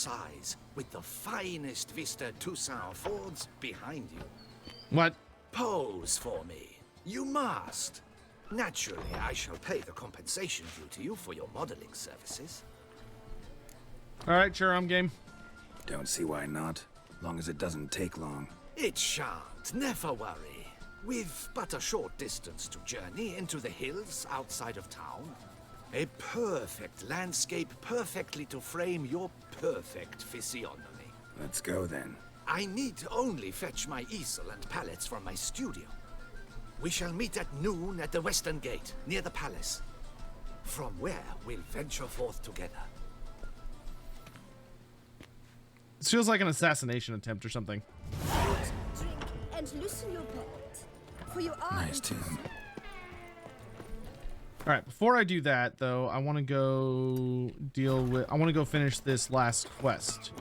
size, with the finest Vista Toussaint Fords behind you. What? Pose for me. You must. Naturally, I shall pay the compensation due to you for your modeling services. Alright, sure, I'm game. Don't see why not, long as it doesn't take long. It shan't, never worry. We've but a short distance to journey into the hills outside of town. A perfect landscape perfectly to frame your perfect physiognomy. Let's go then. I need only fetch my easel and pallets from my studio. We shall meet at noon at the western gate, near the palace. From where we'll venture forth together. This feels like an assassination attempt or something. Eat, drink, and loosen your belt. For you are Nice tune. Alright, before I do that, though, I want to go I want to go finish this last quest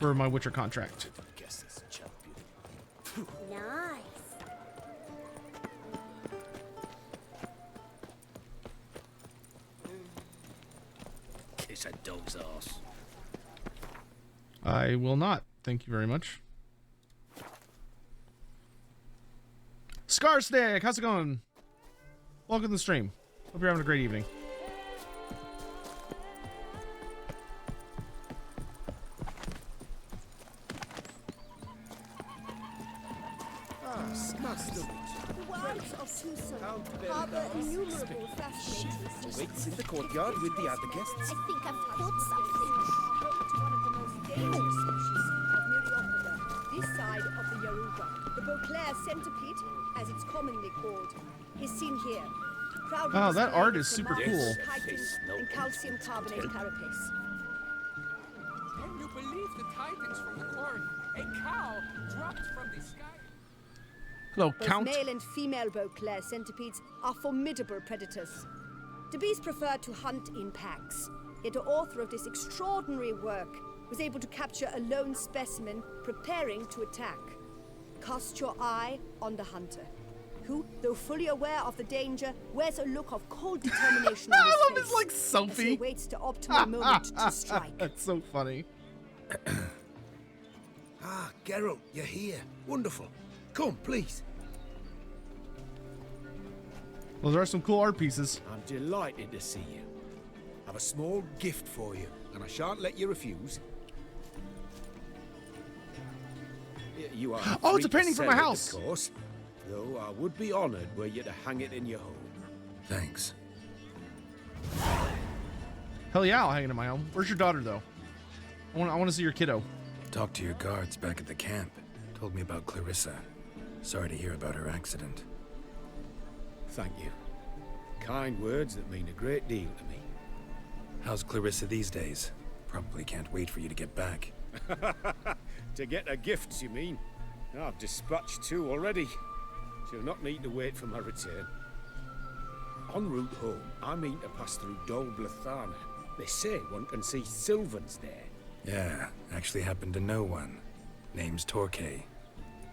for my Witcher contract. nice. Kiss a dog's ass. I will not. Thank you very much. Scarstick, how's it going? Welcome to the stream. Hope you're having a great evening. The wilds of Tucson harbor innumerable fascinating Waits in the courtyard with the other guests. I think I've caught something. One of the most dangerous species of Myriophoda, this side of the Yaruga. The Beauclair centipede, as it's commonly called, is seen here. Proudly Oh, that art is displayed super with cool. chitin and calcium carbonate carapace. Can you believe the tidings from the quarry? A cow dropped from the sky. Hello, Both Count. male and female Beauclair centipedes are formidable predators. The bees prefer to hunt in packs, yet the author of this extraordinary work was able to capture a lone specimen preparing to attack. Cast your eye on the hunter, who, though fully aware of the danger, wears a look of cold determination on his I love face his, like, as he selfie. awaits the optimal moment to strike. That's so funny. Ah, Geralt, you're here. Wonderful. Come, please. Those are some cool art pieces. I'm delighted to see you. I've a small gift for you, and I shan't let you refuse. You are Oh, it's a free to painting from sell my it, house. Of course, though I would be honoured were you to hang it in your home. Thanks. Hell yeah, I'll hang it in my home. Where's your daughter, though? I want to see your kiddo. Talked to your guards back at the camp. Told me about Clarissa. Sorry to hear about her accident. Thank you. Kind words that mean a great deal to me. How's Clarissa these days? Probably can't wait for you to get back. To get her gifts, you mean? I've dispatched 2 already. She'll not need to wait for my return. En route home, I mean to pass through Dol Blathana. They say one can see Sylvans there. Yeah, actually happen to know one. Name's Torquay.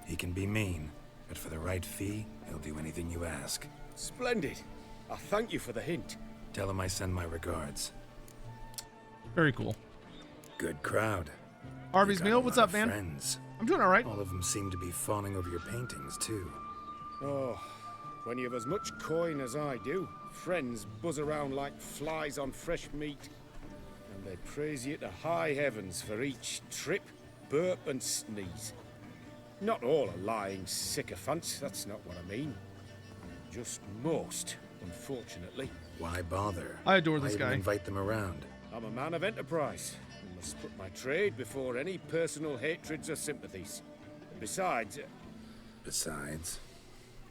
He can be mean, but for the right fee, he'll do anything you ask. Splendid. I thank you for the hint. Tell him I send my regards. Very cool. Good crowd. Arby's You got meal, a what's lot up, of man? Friends. I'm doing all right. All of them seem to be fawning over your paintings, too. Oh, when you've as much coin as I do, friends buzz around like flies on fresh meat. And they praise you to high heavens for each trip, burp and sneeze. Not all are lying sycophants, that's not what I mean. Just most, unfortunately. Why bother? I adore Why this even guy. invite them around. I'm a man of enterprise, and must put my trade before any personal hatreds or sympathies. Besides,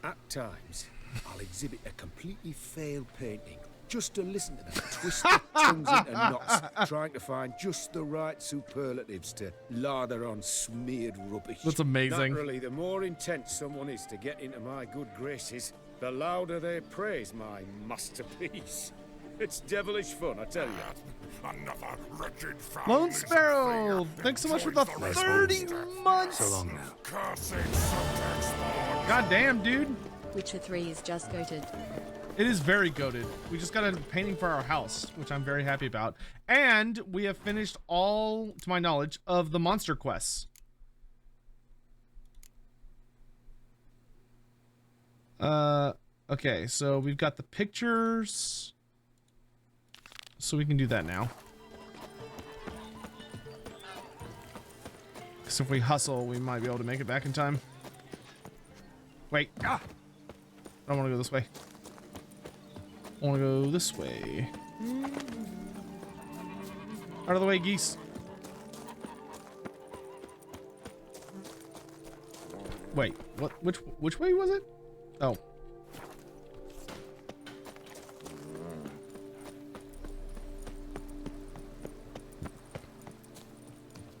at times, I'll exhibit a completely failed painting just to listen to them twist their tongues into knots, trying to find just the right superlatives to lather on smeared rubbish. That's amazing. Naturally, the more intent someone is to get into my good graces, the louder they praise my masterpiece. It's devilish fun, I tell you. Another wretched fowl Lone is Sparrow, failed. thanks so much for the Nice 30 one. months. So long now. Cursed Sotek spawn. God damn, dude. Witcher 3 is just goated. It is very goated. We just got a painting for our house, which I'm very happy about. And we have finished all, to my knowledge, of the monster quests. Okay, so we've got the pictures. So we can do that now. Because if we hustle, we might be able to make it back in time. Wait. Ah! I don't want to go this way. I want to go this way. Out of the way, geese. Wait, what? Which way was it? Oh.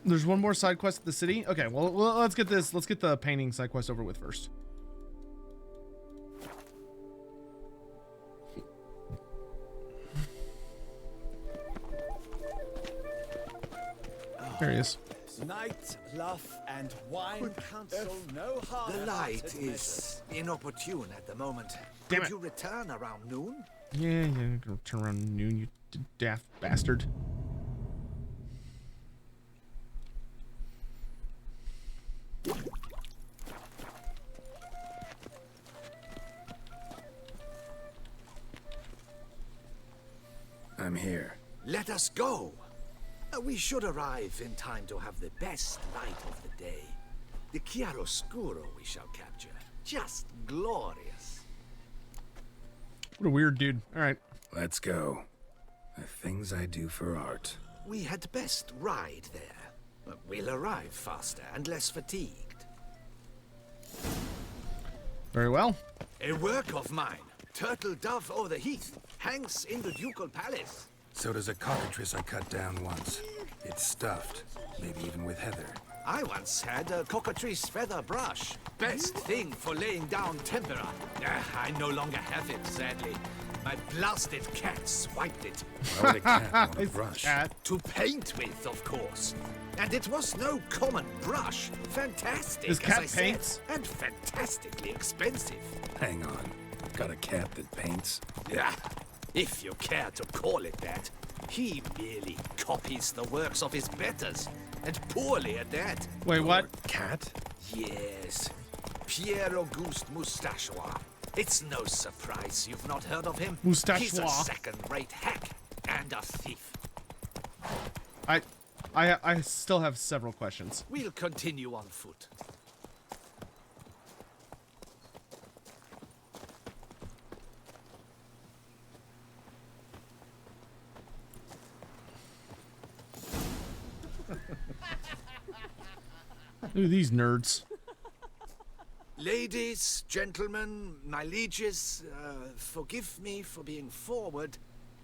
There's one more side quest at the city. Okay, well, let's get this. Let's get the painting side quest over with first. There he is. Night, laugh, and wine counsel no harm. The light is inopportune at the moment. Damn Could it. you return around noon? Yeah, gonna turn around noon, you daft bastard. I'm here. Let us go. We should arrive in time to have the best light of the day. The chiaroscuro we shall capture. Just glorious. What a weird dude. All right. Let's go. The things I do for art. We had best ride there. But we'll arrive faster and less fatigued. Very well. A work of mine, Turtle Dove O'er the Heath, hangs in the ducal palace. So does a cockatrice I cut down once. It's stuffed, maybe even with heather. I once had a cockatrice feather brush. Best thing for laying down tempera. I no longer have it, sadly. My blasted cat swiped it. Why would a cat want a It's brush? cat. To paint with, of course. And it was no common brush. Fantastic, This cat as I paints? said. And fantastically expensive. Hang on. Got a cat that paints? Yeah, if you care to call it that. He merely copies the works of his betters. And poorly at that. Wait, what? Cat? Yes, Pierre Auguste Moustachois. It's no surprise you've not heard of him. He's a Moustachois. second-rate hack and a thief. I still have several questions. We'll continue on foot. Look at these nerds. Ladies, gentlemen, my lieges, forgive me for being forward,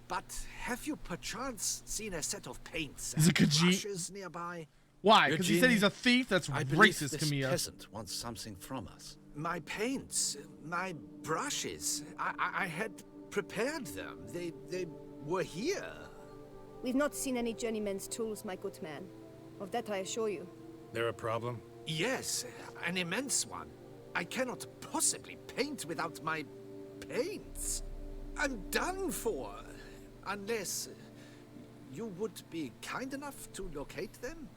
but have you perchance seen a set of paints He's a and Khajiit. brushes nearby? Why? Because he said he's a thief? That's I believe racist, this Camilla. peasant wants something from us. My paints, my brushes, I had prepared them. They were here. We've not seen any journeyman's tools, my good man. Of that I assure you. There a problem? Yes, an immense one. I cannot possibly paint without my paints. I'm done for. Unless you would be kind enough to locate them?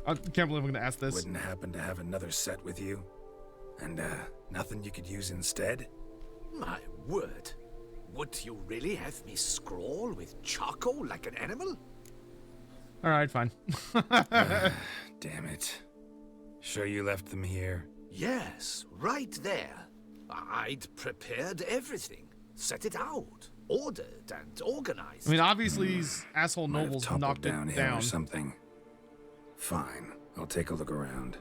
I can't believe I'm going to ask this. Wouldn't happen to have another set with you? And, nothing you could use instead? My word. Would you really have me scrawl with charcoal like an animal? All right, fine. Damn it. Sure you left them here? Yes, right there. I'd prepared everything. Set it out. Ordered and organized. I mean, obviously these asshole Might have nobles toppled knocked it down here down. or something. Fine. I'll take a look around.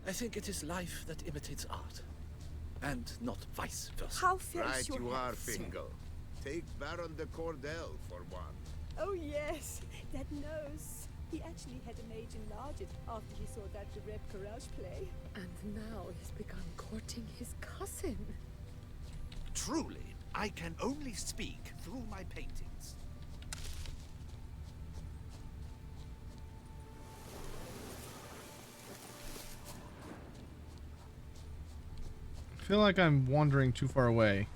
I think it is life that imitates art, and not vice versa. How fares Right your you are, health, sir? Fingal. Take Baron de Cordel for one. Oh yes, that nose. He actually had a mage enlarge it after he saw that Reb Courage play. And now he's begun courting his cousin. Truly, I can only speak through my paintings. feel like I'm wandering too far away.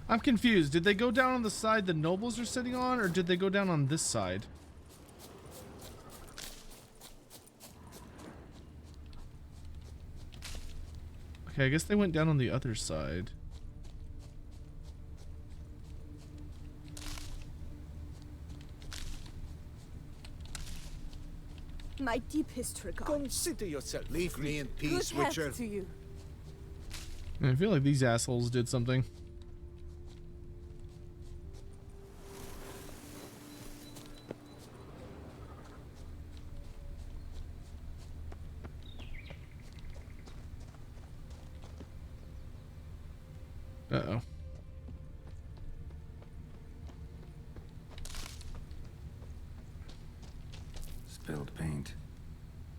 I'm confused. Did they go down on the side the nobles are sitting on, or did they go down on this side? Okay, I guess they went down on the other side. My deepest regard. Consider yourself. Leave me in peace, Good health Witcher. to you. I feel like these assholes did something. Uh-oh. Spilled paint.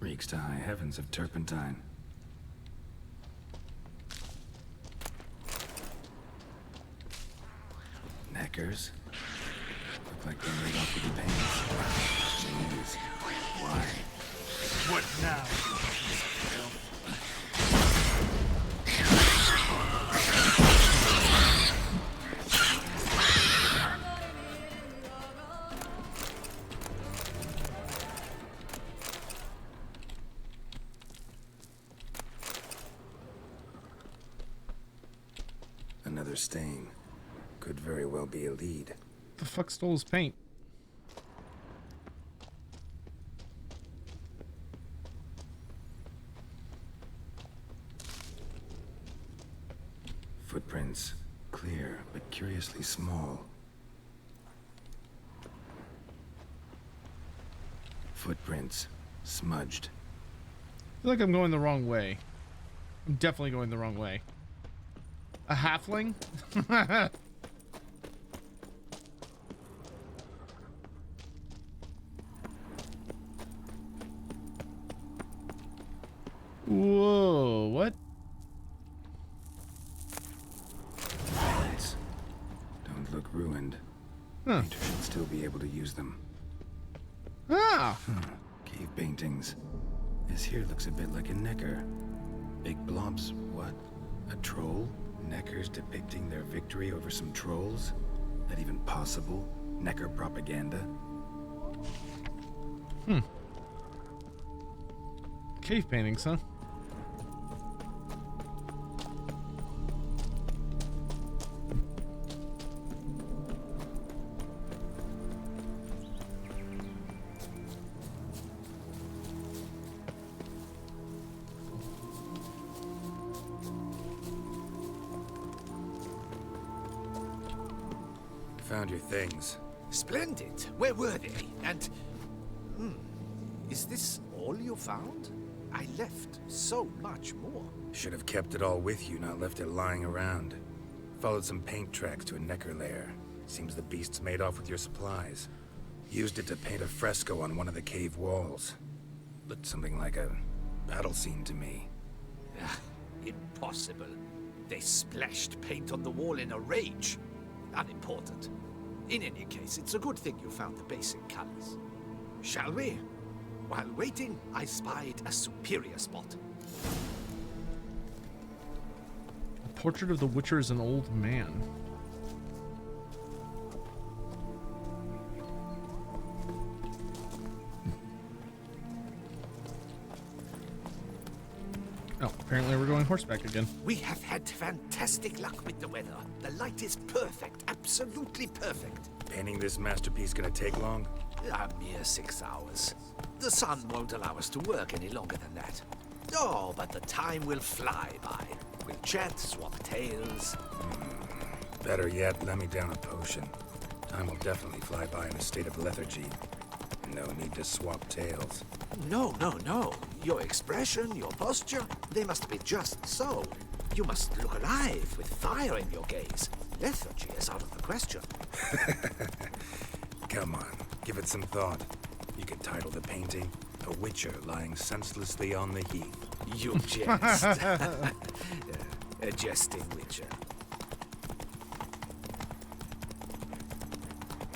Reeks to high heavens of turpentine. Neckers? Look like they made off with the paint. Jeez. Why? What now? Another stain. Could very well be a lead. The fuck stole his paint? Footprints. Clear, but curiously small. Footprints. Smudged. I feel like I'm going the wrong way. I'm definitely going the wrong way. A halfling? Whoa, what? Nice. Don't look ruined. Huh. Painter should still be able to use them. Ah! Cave paintings. This here looks a bit like a necker. Big blobs. What? A troll? Neckers depicting their victory over some trolls? That even possible? Necker propaganda? Cave paintings, huh? Found your things. Splendid. Where were they? And... is this all you found? I left so much more. Should have kept it all with you, not left it lying around. Followed some paint tracks to a necker lair. Seems the beast's made off with your supplies. Used it to paint a fresco on one of the cave walls. Looked something like a battle scene to me. Impossible. They splashed paint on the wall in a rage. Unimportant. In any case, it's a good thing you found the basic colors. Shall we? While waiting, I spied a superior spot. A portrait of the Witcher as an old man. Oh, apparently we're going horseback again. We have had fantastic luck with the weather. The light is perfect, absolutely perfect. Painting this masterpiece gonna take long? A mere 6 hours. The sun won't allow us to work any longer than that. Oh, but the time will fly by. We'll chat, swap tales. Better yet, let me down a potion. Time will definitely fly by in a state of lethargy. No need to swap tales. No, no, no. Your expression, your posture, they must be just so. You must look alive with fire in your gaze. Lethargy is out of the question. Come on, give it some thought. You could title the painting, A Witcher Lying Senselessly on the Heath. You jest. A jesting witcher.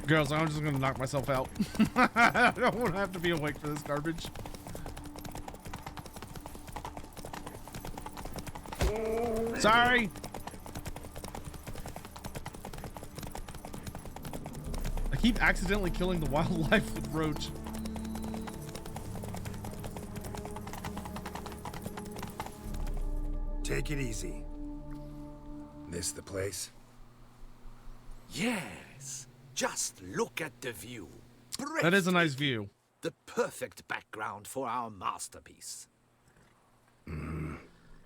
Girls, I'm just gonna knock myself out. I don't want to have to be awake for this garbage. Sorry. I keep accidentally killing the wildlife with roach. Take it easy. This the place? Yes. Just look at the view. That is a nice view. The perfect background for our masterpiece.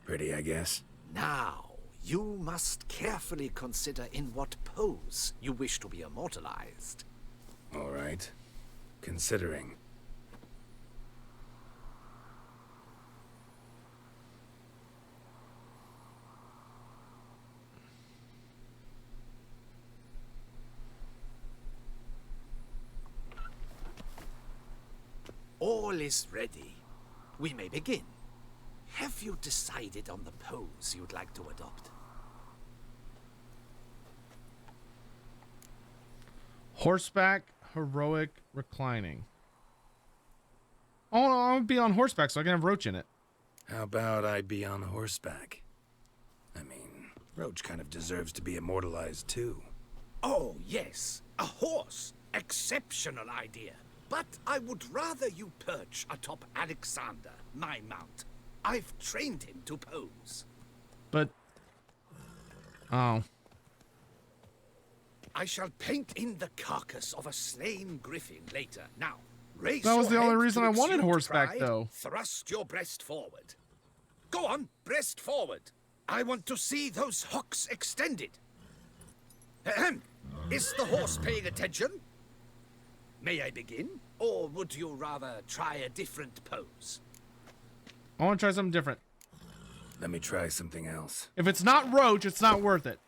Pretty, I guess. Now, you must carefully consider in what pose you wish to be immortalized. All right. Considering. All is ready. We may begin. Have you decided on the pose you'd like to adopt? Horseback, heroic, reclining. Oh, I'll be on horseback so I can have Roach in it. How about I be on horseback? I mean, Roach kind of deserves to be immortalized too. Oh, yes. A horse. Exceptional idea. But I would rather you perch atop Alexander, my mount. I've trained him to pose. But... oh. I shall paint in the carcass of a slain griffin later. Now, raise That was your the only head reason to I wanted exude horseback, pride. though. Thrust your breast forward. Go on, breast forward. I want to see those hocks extended. Ahem. Is the horse paying attention? May I begin? Or would you rather try a different pose? I want to try something different. Let me try something else. If it's not Roach, it's not worth it.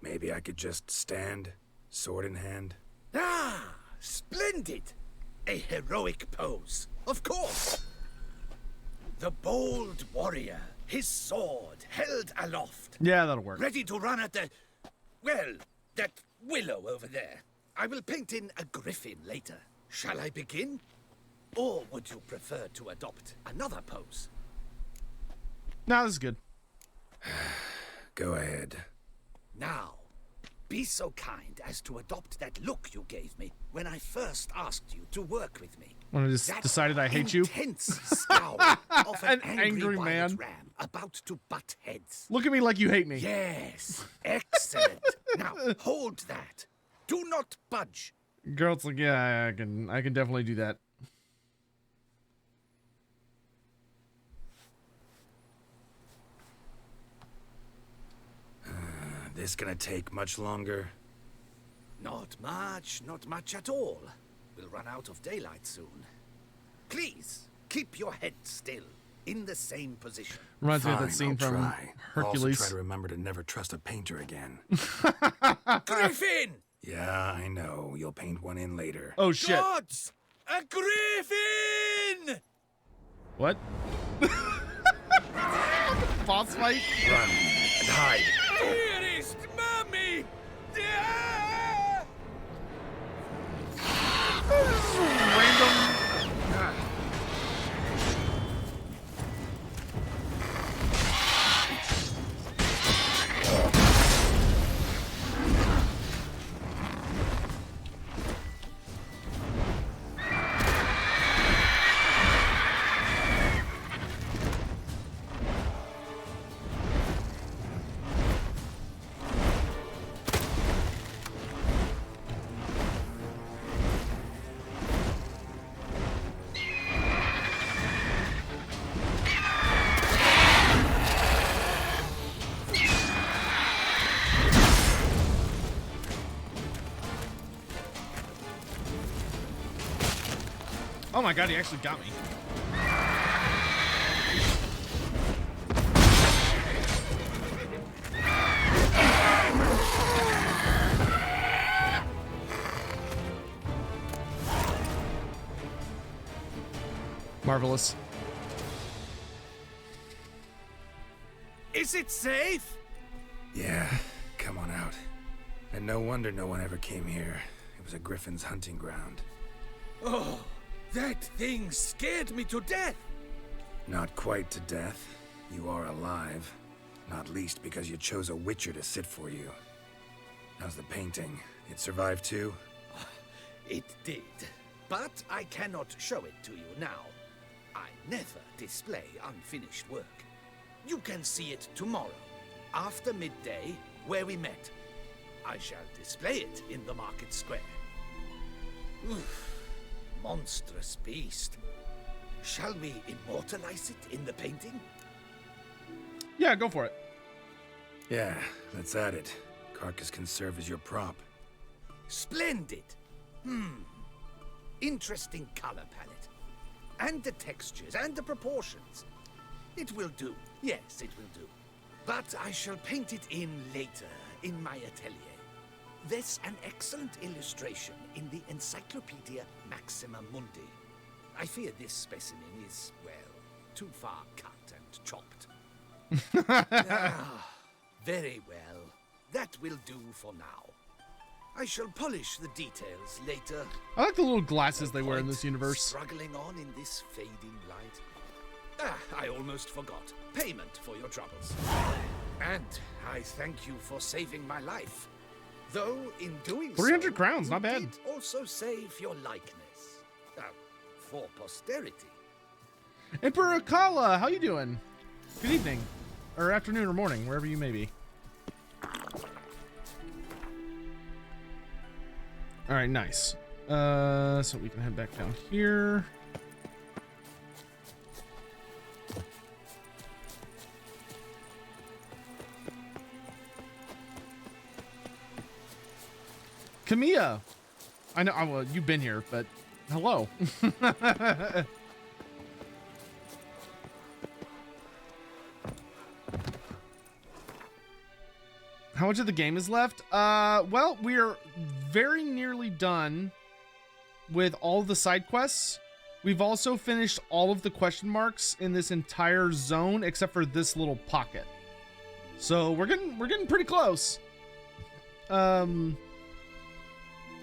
Maybe I could just stand, sword in hand. Ah, splendid! A heroic pose, of course. The bold warrior, his sword held aloft. Yeah, that'll work. Ready to run at the... well, that willow over there. I will paint in a griffin later. Shall I begin? Or would you prefer to adopt another pose? No, this is good. Go ahead. Now, be so kind as to adopt that look you gave me when I first asked you to work with me. When I just That decided I hate you. Intense scowl of an, angry wild man. ram about to butt heads. Look at me like you hate me. Yes, excellent. Now, hold that. Do not budge. Girl's like, yeah, I can definitely do that. This gonna take much longer? Not much at all. We'll run out of daylight soon. Please, keep your head still, in the same position. Reminds me of that Fine, scene I'll from try. Hercules. Also try to remember to never trust a painter again. Griffin! Yeah, I know. You'll paint one in later. Oh shit. Gods! A griffin! What? Boss fight? Run and hide. Dearest mommy! Random. Oh my god, he actually got me. Marvelous. Is it safe? Yeah, come on out. And no wonder no one ever came here. It was a griffin's hunting ground. Oh, that thing scared me to death. Not quite to death. You are alive. Not least because you chose a witcher to sit for you. How's the painting? It survived too? It did. But I cannot show it to you now. I never display unfinished work. You can see it tomorrow, after midday, where we met. I shall display it in the market square. Oof, monstrous beast. Shall we immortalize it in the painting? Yeah, go for it. Yeah, let's add it. Carcass can serve as your prop. Splendid. Interesting color palette. And the textures and the proportions. It will do. Yes, it will do. But I shall paint it in later, in my atelier. There's an excellent illustration in the Encyclopedia Maxima Mundi. I fear this specimen is, well, too far cut and chopped. Very well. That will do for now. I shall polish the details later. I like the little glasses No they wear in point this universe. Struggling on in this fading light. I almost forgot. Payment for your troubles. And I thank you for saving my life. Though in doing 300 so, crowns, you not bad. did also save your likeness. For posterity. Emperor Akala, how you doing? Good evening, or afternoon, or morning, wherever you may be. All right, nice. So we can head back down here. Kamiya, I know. Well, you've been here, but hello. How much of the game is left? Well, we're very nearly done with all the side quests. We've also finished all of the question marks in this entire zone except for this little pocket. So we're getting pretty close.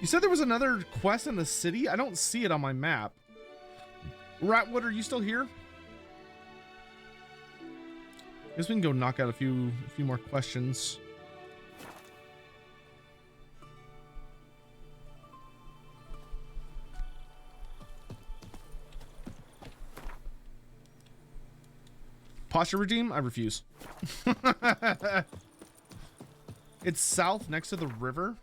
You said there was another quest in the city? I don't see it on my map. Ratwood, are you still here? Guess we can go knock out a few more questions. Posture redeem? I refuse. It's south next to the river.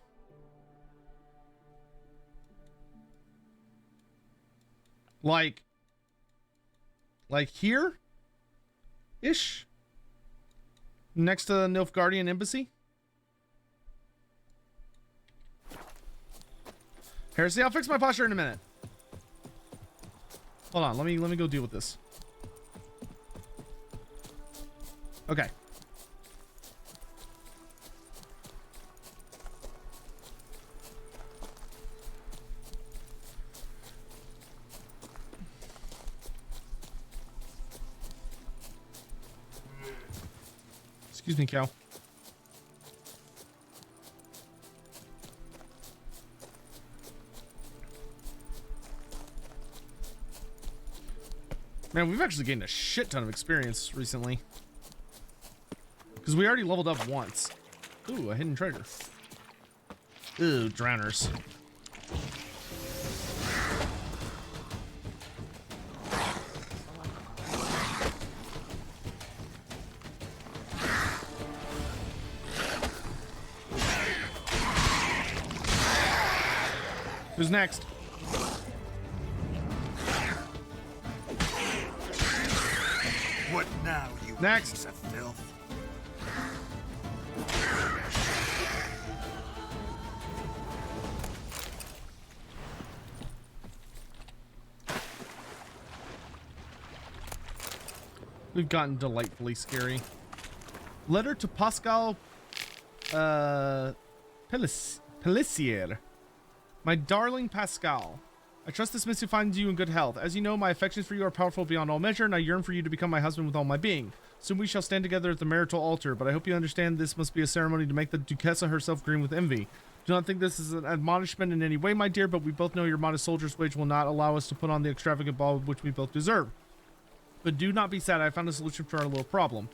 Like here? Ish? Next to the Nilfgaardian embassy? Heresy, I'll fix my posture in a minute. Hold on, let me go deal with this. Okay. Excuse me, cow. Man, we've actually gained a shit ton of experience recently. Because we already leveled up once. Ooh, a hidden treasure. Ooh, drowners. Who's next? What now, you Next. piece of filth? We've gotten delightfully scary. Letter to Pascal Pellissier. My darling Pascal, I trust this missive finds you in good health. As you know, my affections for you are powerful beyond all measure, and I yearn for you to become my husband with all my being. Soon we shall stand together at the marital altar, but I hope you understand this must be a ceremony to make the Duchessa herself green with envy. Do not think this is an admonishment in any way, my dear, but we both know your modest soldier's wage will not allow us to put on the extravagant ball which we both deserve. But do not be sad, I found a solution for our little problem.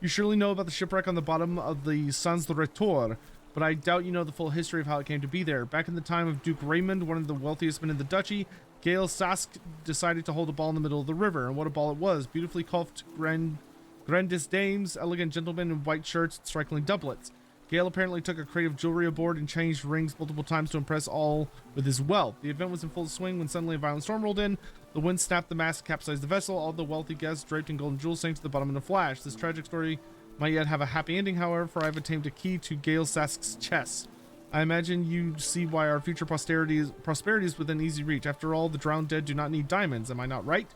You surely know about the shipwreck on the bottom of the Sans de Retour, but I doubt you know the full history of how it came to be there. Back in the time of Duke Raymond, one of the wealthiest men in the duchy, Gale Sask decided to hold a ball in the middle of the river, and what a ball it was. Beautifully coiffed grandest dames, elegant gentlemen in white shirts, and striking doublets. Gale apparently took a crate of jewelry aboard and changed rings multiple times to impress all with his wealth. The event was in full swing when suddenly a violent storm rolled in. The wind snapped the mast, capsized the vessel. All the wealthy guests, draped in golden jewels, sank to the bottom in a flash. This tragic story might yet have a happy ending, however, for I have attained a key to Gale Sask's chess. I imagine you see why our future prosperity is within easy reach. After all, the drowned dead do not need diamonds. Am I not right?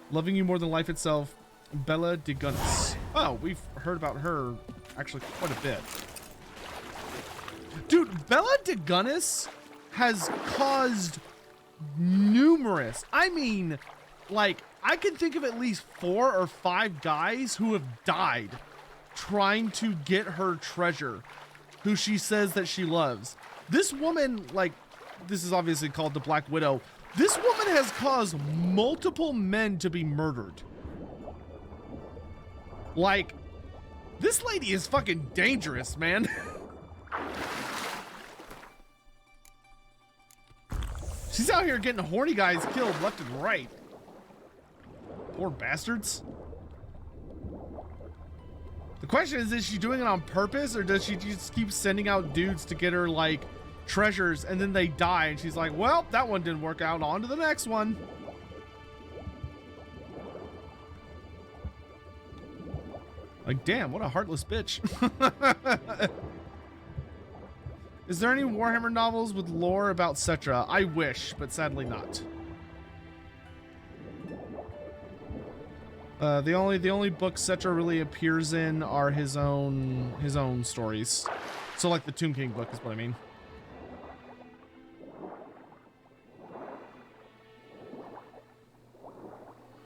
Loving you more than life itself, Bella de Gunnis. Oh, we've heard about her actually quite a bit. Dude, Bella de Gunnis has caused numerous, I mean, like, I can think of at least 4 or 5 guys who have died trying to get her treasure, who she says that she loves. This woman, like, this is obviously called the Black Widow. This woman has caused multiple men to be murdered. Like, this lady is fucking dangerous, man. She's out here getting horny guys killed left and right. Poor bastards. The question is she doing it on purpose, or does she just keep sending out dudes to get her, like, treasures, and then they die, and she's like, well, that one didn't work out, on to the next one. Like, damn, what a heartless bitch. Is there any Warhammer novels with lore about Cetra? I wish, but sadly not. The only books Cetra really appears in are his own stories. So like the Tomb King book is what I mean.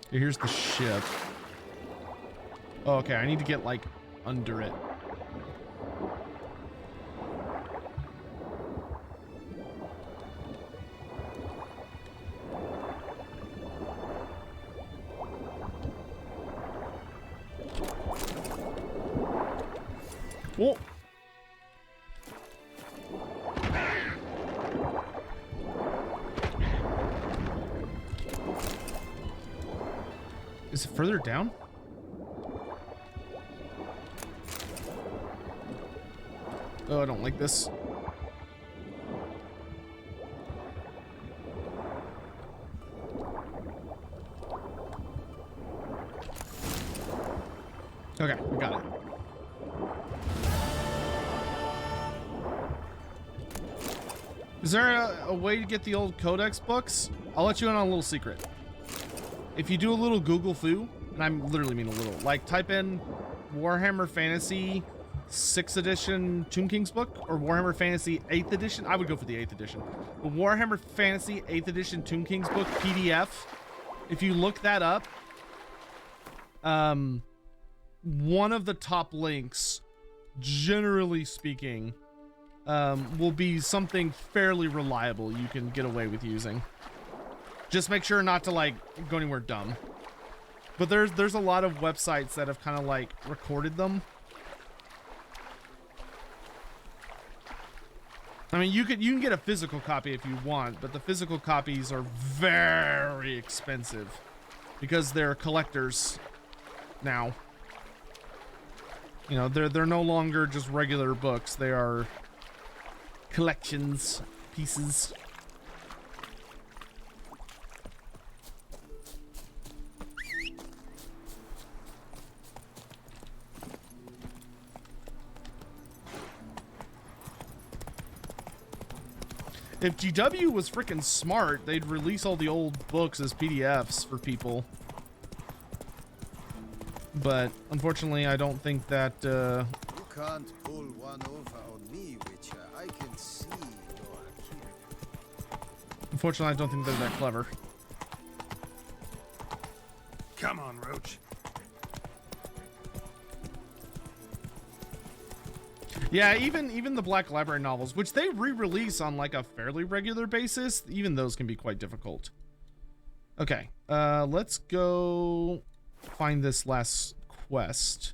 Okay, here's the ship. Oh, okay, I need to get like under it. Whoa. Is it further down? Oh, I don't like this. Okay, we got it. Is there a way to get the old Codex books? I'll let you in on a little secret. If you do a little Google foo, and I literally mean a little, like type in Warhammer Fantasy 6th edition Tomb King's book or Warhammer Fantasy 8th edition. I would go for the 8th edition. The Warhammer Fantasy 8th edition Tomb King's book PDF. If you look that up, one of the top links, generally speaking, will be something fairly reliable you can get away with using. Just make sure not to like go anywhere dumb. But there's a lot of websites that have kind of like recorded them. I mean, you can get a physical copy if you want, but the physical copies are very expensive because they're collectors now. You know, they're no longer just regular books. They are collections pieces. If GW was freaking smart, they'd release all the old books as PDFs for people. But unfortunately, I don't think that You can't pull one over on me, Witcher. I can see you're here. Unfortunately, I don't think they're that clever. Come on, Roach. Yeah, even the Black Library novels, which they re-release on like a fairly regular basis, even those can be quite difficult. Okay, let's go find this last quest.